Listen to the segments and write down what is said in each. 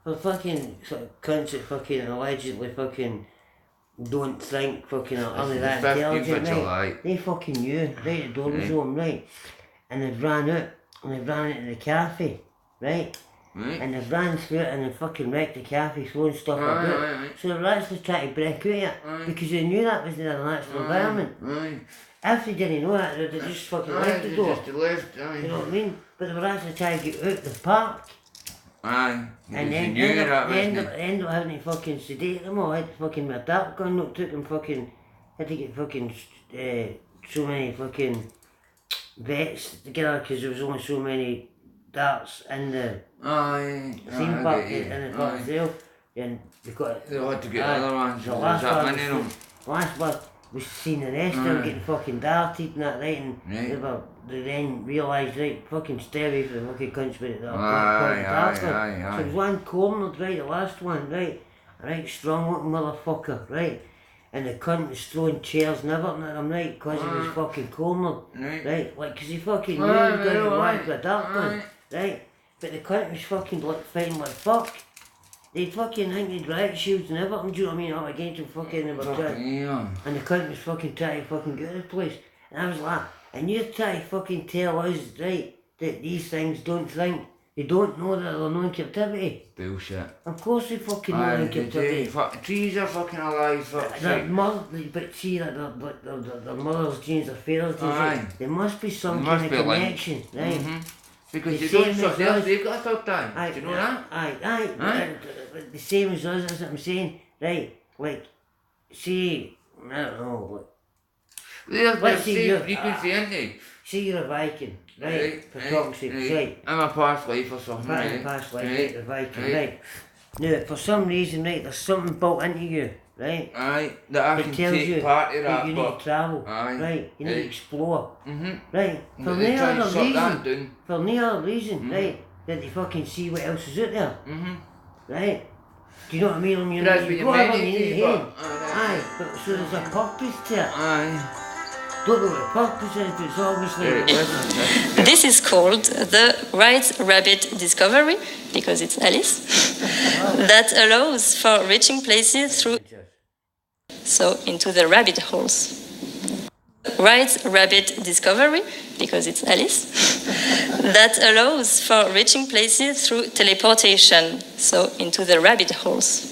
for fucking sort of cunts that fucking allegedly fucking don't think fucking only that intelligent, right? They fucking knew, right? The door was open, right? And they've ran out, and they've ran into the cafe, right? And they've ran through it and they fucking wrecked the cafe, throwing stuff about. So they're actually trying to break out of it, because they knew that was in a natural environment. If they didn't know that, they'd just fucking left the door. You know what I mean? But they were actually trying to get out the park. And then end up having to fucking sedate them all. Had to fucking my dart gun, no, took them fucking, had to get fucking so many fucking vets together because there was only so many darts in the theme park in the park itself. And they got they had to get other ones. The last one was seeing the rest of them getting fucking darted and that, right? And they then realised, right, fucking stay away from the fucking cunts with it. So there was one cornered, right, the last one, right? A right strong looking motherfucker, right? And the cunt was throwing chairs and everything at him, right? Because he was fucking cornered, right? Like, because he fucking knew he was going to get whacked with a dart gun, right? But the cunt was fucking like fighting like fuck. They fucking think they'd riot shields and everything, do you know what I mean? Up against him fucking, they were trying. And the cunt was fucking trying to fucking get out of the place. And I was like, and you're trying to fucking tell us, right, that these things don't think, they don't know that they're not in captivity. Bullshit. Of course they fucking know in captivity. Trees are fucking alive, but see that their mother's genes, their father's genes, there must be some kind of connection, right? Because you don't suck theirs, they've got a third time. Do you know that? Aye. The same as us, that's what I'm saying. Right, like, see, I don't know, let's see, you can see anything. See you're a Viking, right? For talking sake, right? I'm a past life or something, right? Past life, right? The Viking, right? Now, for some reason, right, there's something built into you, right? That I can take part of that, you need to travel, right? You need to explore, right? For no other reason, right? That you fucking see what else is out there, right? Do you know what I mean? I mean, you go out and you need to head. But so there's a purpose to it. Don't know what the purpose is, but it's obviously... This is called the White Rabbit Discovery, because it's Alice, that allows for reaching places through... So, into the rabbit holes. White Rabbit Discovery, because it's Alice, that allows for reaching places through teleportation, so into the rabbit holes.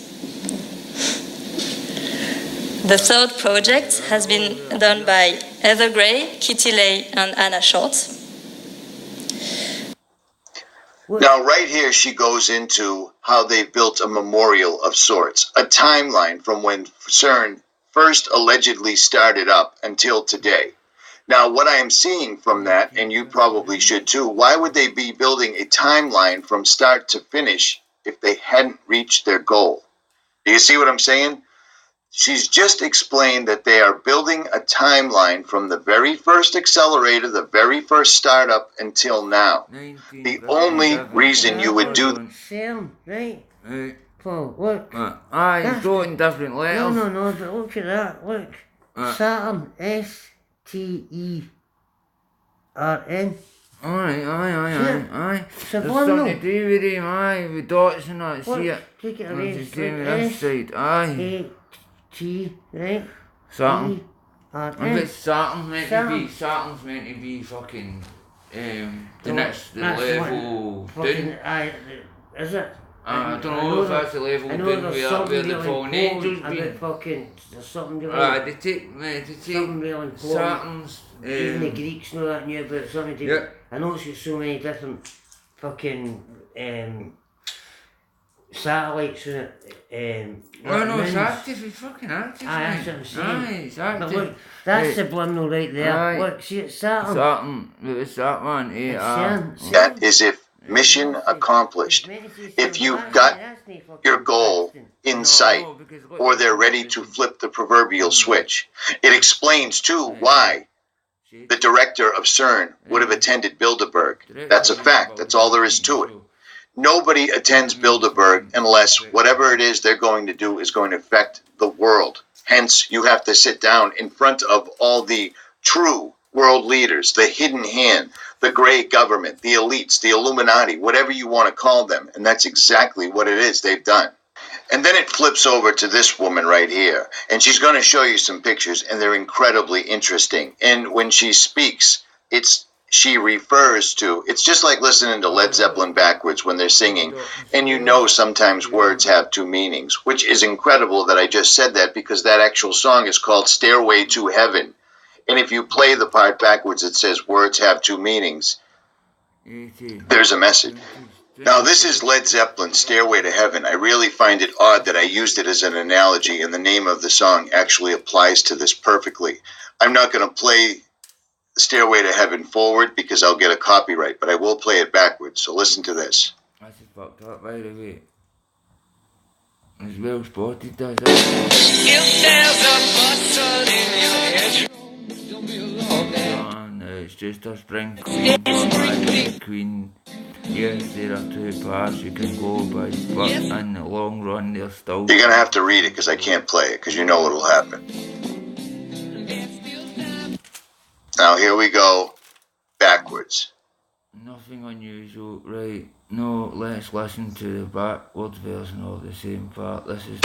The third project has been done by Heather Gray, Kitty Lay, and Anna Short. Now, right here, she goes into how they built a memorial of sorts, a timeline from when CERN first allegedly started up until today. Now, what I am seeing from that, and you probably should too, why would they be building a timeline from start to finish if they hadn't reached their goal? Do you see what I'm saying? She's just explained that they are building a timeline from the very first accelerator, the very first startup until now. The only reason you would do... CERN, right? Paul, look. It's wrote in different letters. No, but look at that, look. CERN, STERN. Aye. Subliminal. There's something to do with him, with dots and that, see it? Take it away. It's the same with this side, T, right? Saturn. Saturn's meant to be fucking the next level down. Is it? I don't know if that's the level down where the fallen angels been. There's something really... they take something really important. Saturn's... Even the Greeks know that knew about something to do. I know it's got so many different fucking satellites in it. No, it's active, it's fucking active. That's what I'm saying. It's active. But look, that's subliminal right there. Look, see it's Saturn. It's that one, That is if mission accomplished. If you've got your goal in sight, or they're ready to flip the proverbial switch. It explains, too, why the director of CERN would have attended Bilderberg. That's a fact. That's all there is to it. Nobody attends Bilderberg unless whatever it is they're going to do is going to affect the world. Hence, you have to sit down in front of all the true world leaders, the hidden hand, the gray government, the elites, the Illuminati, whatever you want to call them. And that's exactly what it is they've done. And then it flips over to this woman right here. And she's going to show you some pictures, and they're incredibly interesting. And when she speaks, she refers to, it's just like listening to Led Zeppelin backwards when they're singing. And you know sometimes words have two meanings, which is incredible that I just said that, because that actual song is called Stairway to Heaven. And if you play the part backwards, it says words have two meanings. There's a message. Now, this is Led Zeppelin, Stairway to Heaven. I really find it odd that I used it as an analogy, and the name of the song actually applies to this perfectly. I'm not going to play Stairway to Heaven forward because I'll get a copyright, but I will play it backwards, so listen to this. That's fucked up, by the way. It's well spotted, that's it. If there's a button in your head, don't be alone. No, it's just a spring queen, my queen. Yes, there are two paths you can go by, but in the long run they're still... You're going to have to read it because I can't play it, because you know what'll happen. Now here we go, backwards. Nothing unusual, right? No, let's listen to the backwards version of the same part. This is...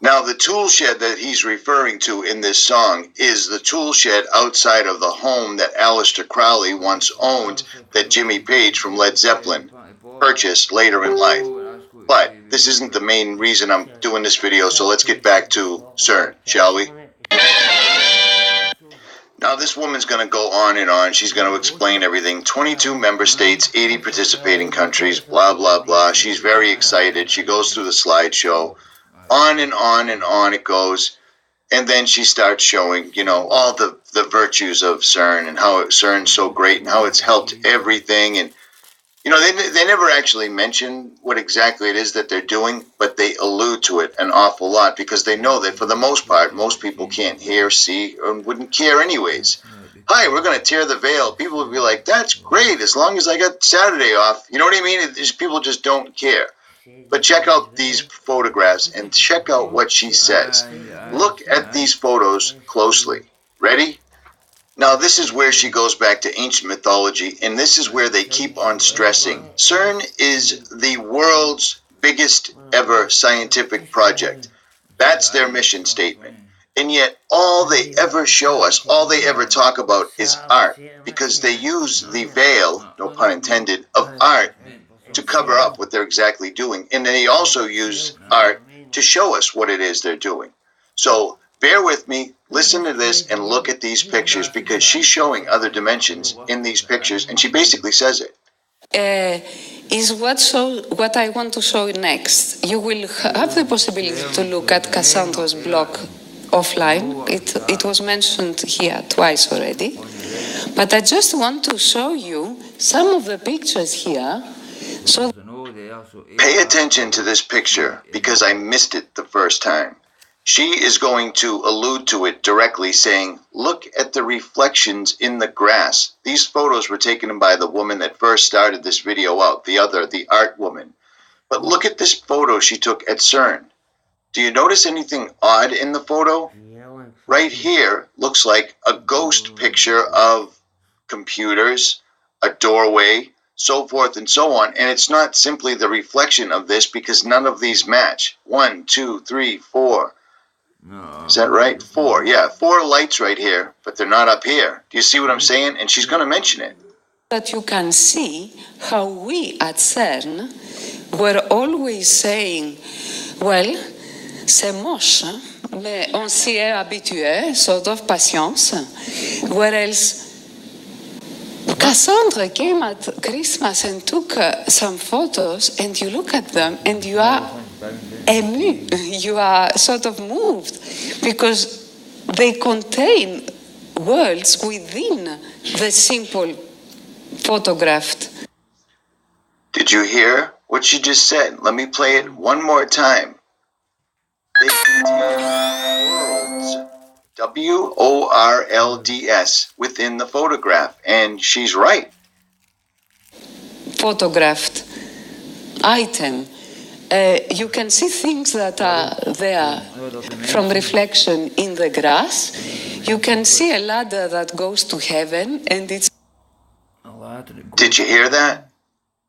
Now, the tool shed that he's referring to in this song is the tool shed outside of the home that Aleister Crowley once owned, that Jimmy Page from Led Zeppelin purchased later in life. But this isn't the main reason I'm doing this video, so let's get back to CERN, shall we? Now, this woman's going to go on and on. She's going to explain everything. 22 member states, 80 participating countries, blah, blah, blah. She's very excited. She goes through the slideshow. On and on and on it goes. And then she starts showing, you know, all the virtues of CERN and how CERN's so great and how it's helped everything. And, you know, they never actually mention what exactly it is that they're doing, but they allude to it an awful lot because they know that for the most part, most people can't hear, see, or wouldn't care anyways. Hi, we're going to tear the veil. People would be like, that's great, as long as I got Saturday off. You know what I mean? People just don't care. But check out these photographs and check out what she says. Look at these photos closely. Ready? Now, this is where she goes back to ancient mythology, and this is where they keep on stressing. CERN is the world's biggest ever scientific project. That's their mission statement. And yet, all they ever show us, all they ever talk about is art, because they use the veil, no pun intended, of art to cover up what they're exactly doing. And they also use art to show us what it is they're doing. So bear with me, listen to this, and look at these pictures, because she's showing other dimensions in these pictures, and she basically says it. Is what I want to show you next. You will have the possibility to look at Cassandra's blog offline. It was mentioned here twice already. But I just want to show you some of the pictures here. So pay attention to this picture, because I missed it the first time. She is going to allude to it directly, saying, look at the reflections in the grass. These photos were taken by the woman that first started this video out, the art woman. But look at this photo she took at CERN. Do you notice anything odd in the photo? Right here looks like a ghost picture of computers, a doorway, so forth and so on. And it's not simply the reflection of this, because none of these match. 1, 2, 3, 4. Is that right? 4. Yeah, 4 lights right here, but they're not up here. Do you see what I'm saying? And she's going to mention it. that you can see how we at CERN were always saying, well, c'est moche, mais on s'y est habitué, sort of patience. Whereas Cassandra came at Christmas and took some photos, and you look at them and you are ému, you are sort of moved, because they contain worlds within the simple photographed. Did you hear what she just said. Let me play it one more time. They contain worlds, WORLDS, within the photograph, and she's right. Photographed item. You can see things that are there from reflection in the grass. You can see a ladder that goes to heaven, and it's... Did you hear that?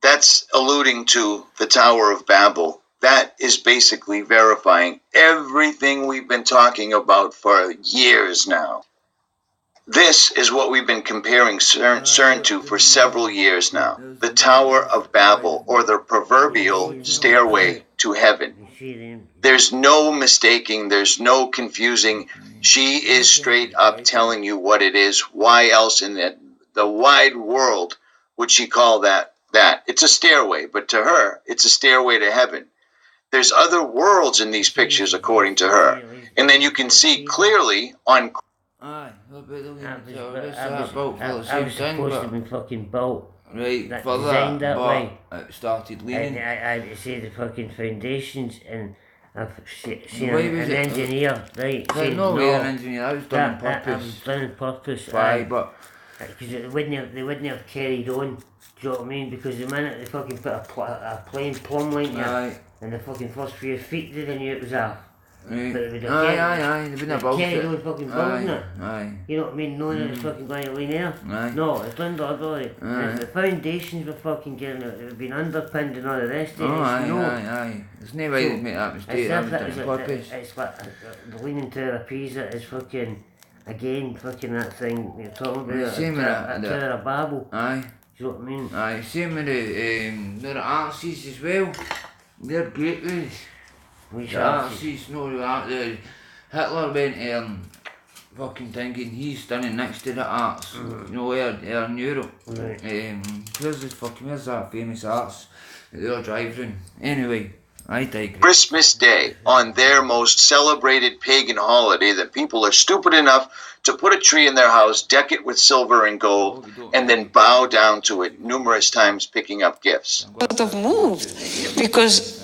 That's alluding to the Tower of Babel. That is basically verifying everything we've been talking about for years now. This is what we've been comparing CERN to for several years now. The Tower of Babel, or the proverbial stairway to heaven. There's no mistaking, there's no confusing. She is straight up telling you what it is. Why else in the wide world would she call that? It's a stairway, but to her, it's a stairway to heaven. There's other worlds in these pictures, according to her. And then you can see clearly on... Aye, I was supposed to be fucking built. Right, that for designed that, that but way. It started leaning. I had to say the fucking foundations, and I've seen Why an was it- engineer, right, saying No no. way an engineer, that was done on That purpose. was done on purpose. Why, but Because they wouldn't have carried on. Do you know what I mean? Because the minute they fucking put a plain plumb line here, aye, and the fucking first few feet, they knew it was off. right. But it would have Aye, carried- they wouldn't have built carried it. on fucking building it. Aye, You know what I mean? Knowing it was fucking going to lean there. aye. No, it's done the other way. Aye. And if the foundations were fucking getting it, it had been underpinned and all the rest of it. Oh, It's aye, no. aye. There's no way they'd make that mistake, that was done on purpose. It's like the leaning tower of Pisa is fucking, again, fucking that thing you're talking about. Same with a that- tower of Babel. Aye, Do you know what I mean? aye. Same with the arches as well. They're gateways. We The shall see. arches, no, the Hitler went fucking thinking he's standing next to the arts, you know, where in Europe. Right. Where's that famous arts that they all drive round? Anyway, I digress. Christmas Day, on their most celebrated pagan holiday, that people are stupid enough to put a tree in their house, deck it with silver and gold, and then bow down to it numerous times, picking up gifts. sort of moved because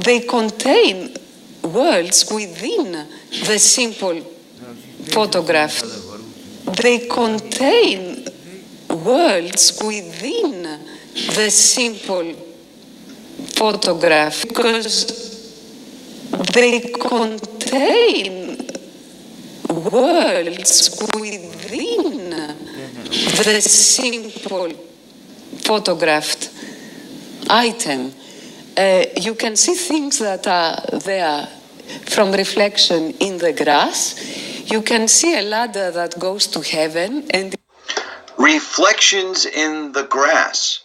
they contain worlds within the simple photograph. They contain worlds within the simple photograph because they contain worlds within the simple photographed item. You can see things that are there from reflection in the grass. You can see a ladder that goes to heaven, and Reflections in the grass.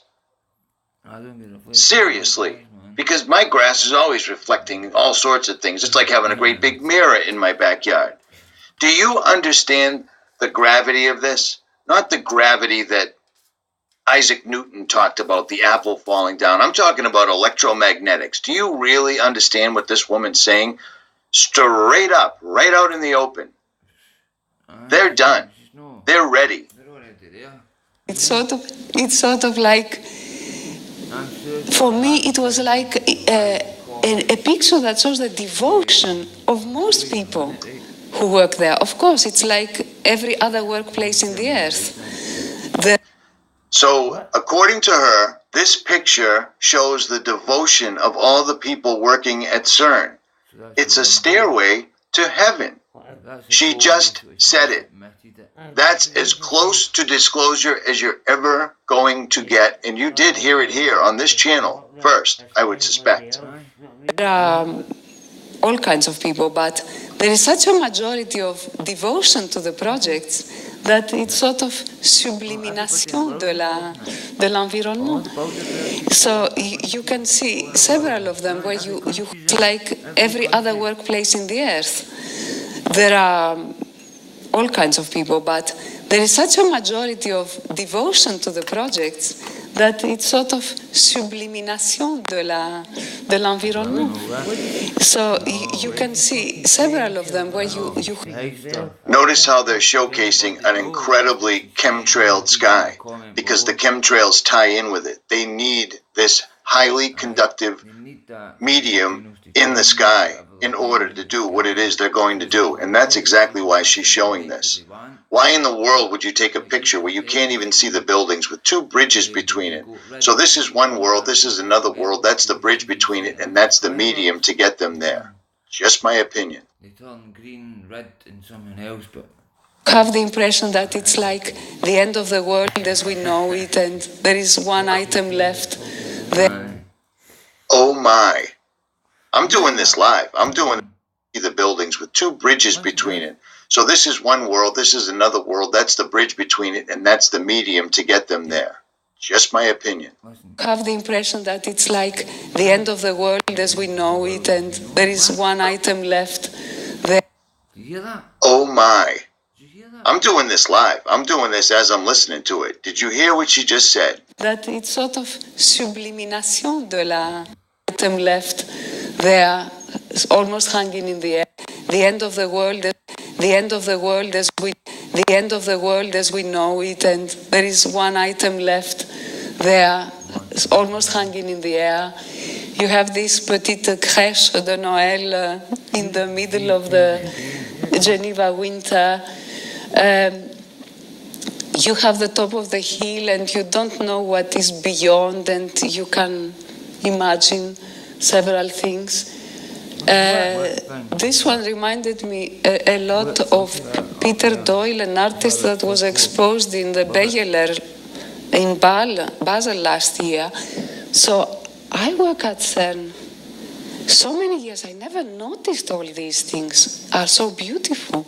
I don't get a Seriously. Because my grass is always reflecting all sorts of things. It's like having a great big mirror in my backyard. Do you understand the gravity of this? Not the gravity that Isaac Newton talked about, the apple falling down. I'm talking about electromagnetics. Do you really understand what this woman's saying? Straight up, right out in the open. They're done. They're ready. They're already there. it's sort of like, for me, it was like a picture that shows the devotion of most people who work there. Of course, it's like every other workplace in the earth. So, according to her, this picture shows the devotion of all the people working at CERN. It's a stairway to heaven. She just said it. That's as close to disclosure as you're ever going to get, and you did hear it here on this channel first, I would suspect. There are all kinds of people, but there is such a majority of devotion to the projects that it's sort of sublimination de l'environnement. So you can see several of them where you like every other workplace in the earth. There are all kinds of people, but there is such a majority of devotion to the projects that it's sort of sublimination de l'environnement. So you can see several of them where you Notice how they're showcasing an incredibly chemtrailed sky, because the chemtrails tie in with it. They need this highly conductive medium in the sky in order to do what it is they're going to do. And that's exactly why she's showing this. Why in the world would you take a picture where you can't even see the buildings with two bridges between it? So this is one world, this is another world, that's the bridge between it, and that's the medium to get them there. Just my opinion. They turn green, red, and something else, but have the impression that it's like the end of the world as we know it, and there is one item left there. Oh my. I'm doing this live. I'm doing the buildings with two bridges between it. So this is one world, this is another world, that's the bridge between it, and that's the medium to get them there. Just my opinion. Have the impression that it's like the end of the world as we know it, and there is one item left there. you hear that? Oh my. Did you hear that? I'm doing this live. I'm doing this as I'm listening to it. Did you hear what she just said? That it's sort of sublimination de la item left there, almost hanging in the air. The end of the world, the end of the world as we, the end of the world as we know it, and there is one item left there, almost hanging in the air. You have this petite crèche de Noël in the middle of the Geneva winter. You have the top of the hill and you don't know what is beyond, and you can imagine several things. This one reminded me a lot of Peter Doyle, an artist that was exposed in the Beyeler in Basel last year. So I work at CERN so many years. I never noticed all these things are so beautiful.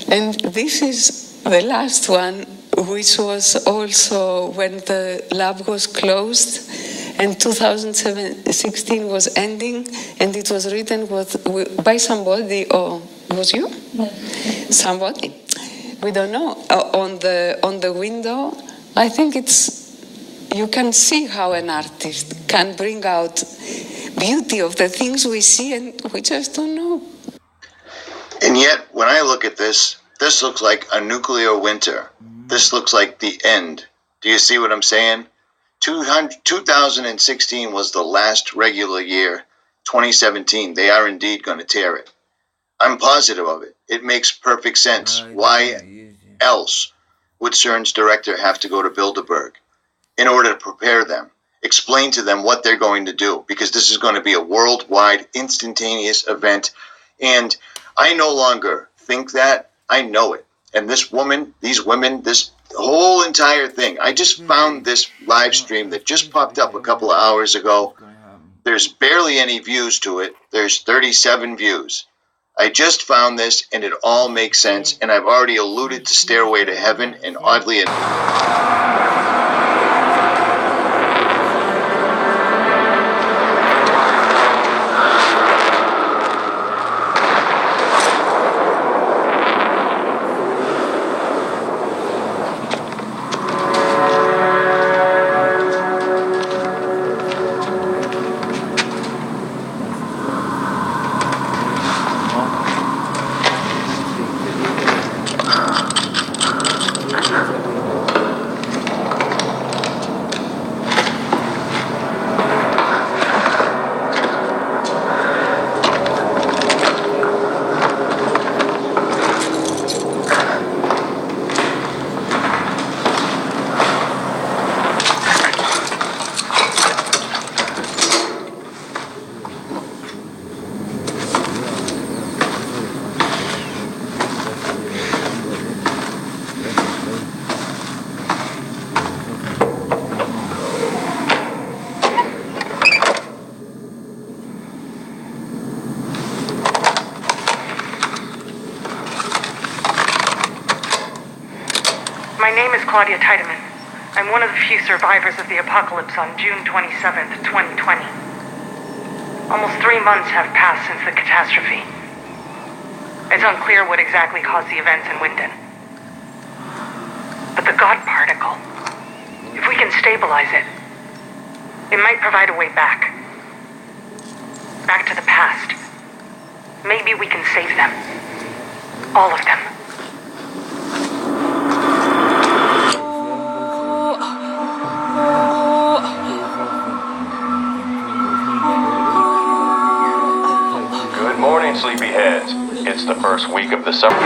And this is the last one, which was also when the lab was closed and 2016 was ending, and it was written by somebody, or was you? No. Somebody. We don't know. On the window, I think you can see how an artist can bring out beauty of the things we see and we just don't know. And yet, when I look at this looks like a nuclear winter. This looks like the end. Do you see what I'm saying? 2016 was the last regular year. 2017, they are indeed going to tear it. I'm positive of it. It makes perfect sense. Why else would CERN's director have to go to Bilderberg in order to prepare them, explain to them what they're going to do? Because this is going to be a worldwide, instantaneous event. And I no longer think that. I know it. And this woman, these women, this whole entire thing, I just found this live stream that just popped up a couple of hours ago. There's barely any views to it. There's 37 views. I just found this and it all makes sense. And I've already alluded to Stairway to Heaven, and oddly enough, I'm one of the few survivors of the apocalypse on June 27th, 2020. Almost 3 months have passed since the catastrophe. It's unclear what exactly caused the events in Winden. But the God particle, if we can stabilize it, it might provide a way back. Back to the past. Maybe we can save them. All of them. the first week of the summer.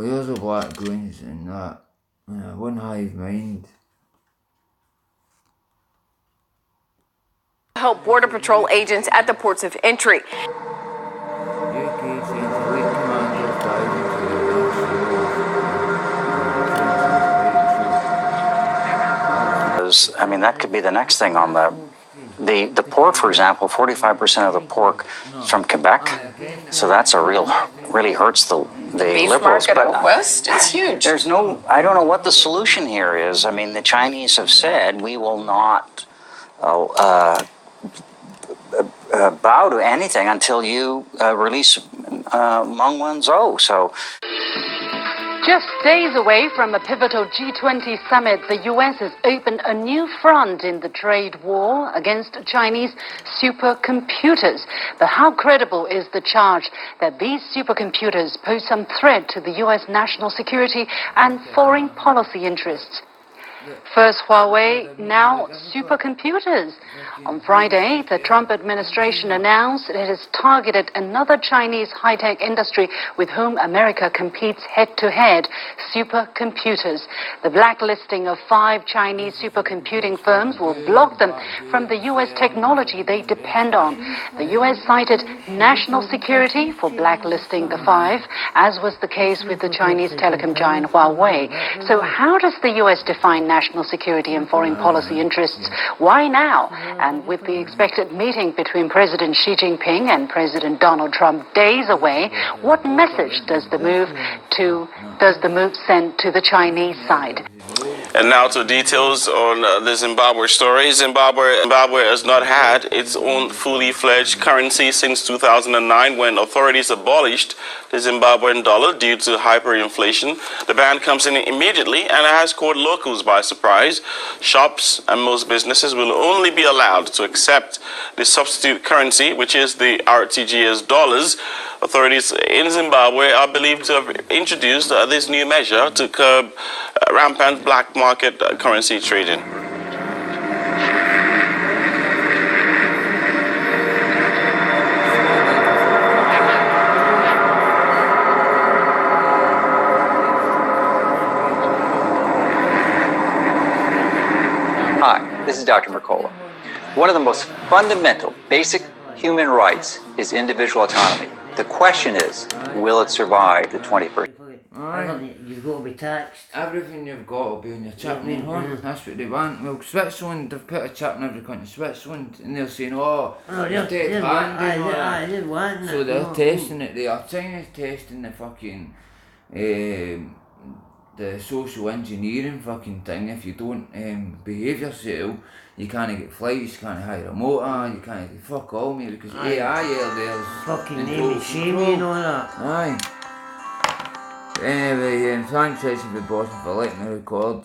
There's a black goons and that. One hive mind. Help Border Patrol agents at the ports of entry. UK sends elite commanders diving to the I mean, that could be the next thing on the pork, for example. 45% of the pork is from Quebec, so that's really hurts the Liberals. But out west, it's huge. There's no, I don't know what the solution here is. I mean, the Chinese have said we will not bow to anything until you release Meng Wanzhou. So. Just days away from a pivotal G20 summit, the US has opened a new front in the trade war against Chinese supercomputers. But how credible is the charge that these supercomputers pose some threat to the US national security and foreign policy interests? First Huawei, now supercomputers. On Friday, the Trump administration announced it has targeted another Chinese high-tech industry with whom America competes head-to-head, supercomputers. The blacklisting of 5 Chinese supercomputing firms will block them from the U.S. technology they depend on. The U.S. cited national security for blacklisting the 5, as was the case with the Chinese telecom giant Huawei. So how does the U.S. define national security and foreign policy interests? Why now? And with the expected meeting between President Xi Jinping and President Donald Trump days away, what message does the move send to the Chinese side? And now to details on the Zimbabwe story. Zimbabwe has not had its own fully fledged currency since 2009, when authorities abolished the Zimbabwean dollar due to hyperinflation. The ban comes in immediately and has caught locals by surprise. Shops and most businesses will only be allowed to accept the substitute currency, which is the RTGS dollars. Authorities in Zimbabwe are believed to have introduced this new measure to curb rampant black market currency trading. Hi, this is Dr. Mercola. One of the most fundamental, basic human rights is individual autonomy. The question is, will it survive the 21st? You've got to be taxed. Everything you've got will be on your chip, That's what they want. Well, Switzerland, they've put a chip in every country. Switzerland, and they're saying, they're wanting so they're testing it. They are China's testing the fucking the social engineering fucking thing. If you don't behave yourself, you can't get flights, you can't hire a motor, you can't get fuck all, mate, because AI there's fucking name and shame and all that. Aye. Anyway, thanks for Boston for letting me record.